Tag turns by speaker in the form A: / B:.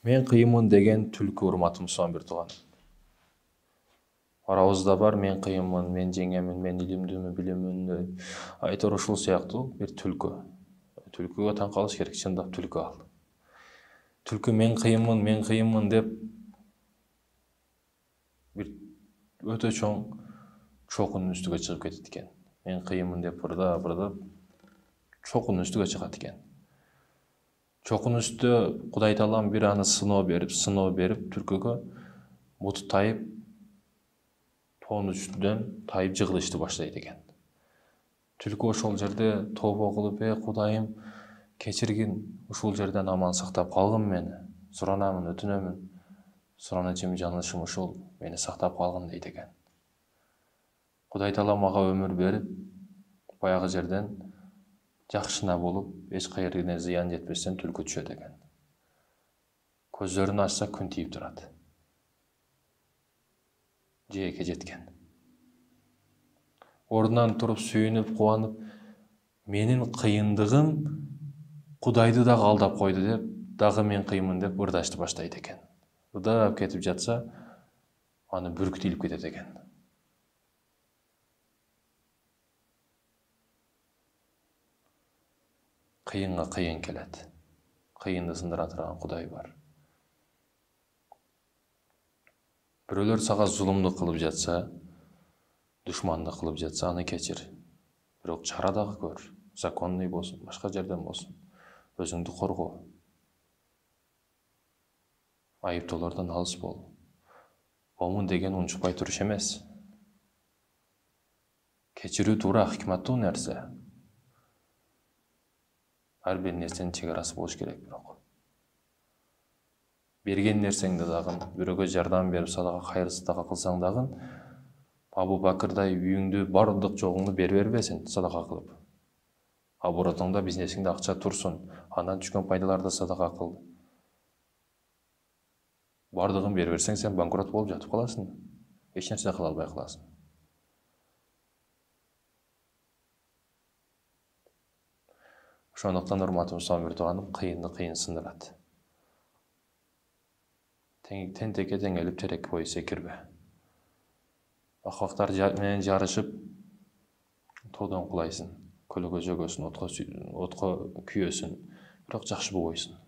A: Мен кыйынмын деген түлкү урматым суан бир тууган. Арабызда бар мен кыйынмын, мен жеңемин, мен илимдүүмүн, билимдүүмүн. Айтор ушул сыяктуу бир түлкү. Түлкүгө таң калыш керек, чындап түлкү ал. Түлкү мен кыйынмын деп бир өтө чоң чокунун үстүгө чыгып кетет экен. Мен кыйынмын деп бырдап чокунун үстүгө чыгат экен. Чокунун үстү Кудай Таалам бир аны сыноо берип түлкүгө буту тайып, тоонун үстүнөн тайып жыгылышты баштайт экен. Түлкү ошол жерде тобо кылып, Кудайым кечиргин, ушул жерден аман сактап калгын мени, суранамын, өтүнөмүн. Суранычым, жанышым ушул, мени сактап калгын дейт экен. Кудай Таалам ага өмүр берип, баягы жерден жакшына болуп, эч кайерге зыян жетпестен түлкү түшөт экен. Көздөрүн ачса күн тийип турат. Жээкке жеткен. Ордунан туруп, сүйүнүп, кубанып, менин кыйындыгым Кудайды дагы алдап койду деп, дагы мен кыйынмын деп ырдашты баштайт экен. Ырдап кетип жатса, аны бүркүт илип кетет экен. Кыйынга кыйын келет. Кыйынды сындыра турган Кудай бар. Бирөөлөр сага зулумдук кылып жатса, душмандык кылып жатса, аны кечир. Бирок чара дагы көр. Законный болсун, башка жерден болсун. Өзүңдү корго. Айыптоолордон алыс бол. Момун деген унчукпай туруш эмес. Кечирүү туура, хикматтуу нерсе. Ар бир нерсенин чек арасы болуш керек бирок. Берген нерсеңди дагы, бирөөгө жардам берип, садака кайыр садака кылсаң дагы, Абу Бакырдай үйүңдү бардык жогуңду бере бербесин садака кылып. Оборотуңда, бизнесиңде акча турсун, андан түшкөн пайдаларды садака кыл. Бардыгын бере берсең, сен банкрот болуп жатып каласың. Эч нерсе кыла албай каласың. Ошондуктан урматтуу суан бир тууганым, кыйынды кыйын сындырат. Тентекке теңелип терек бою секирбе. Акбактар менен жарышып тоодон кулайсың, көлөгө жөгөсүн, отко күйөсүн, бирок жакшы болбойсуң.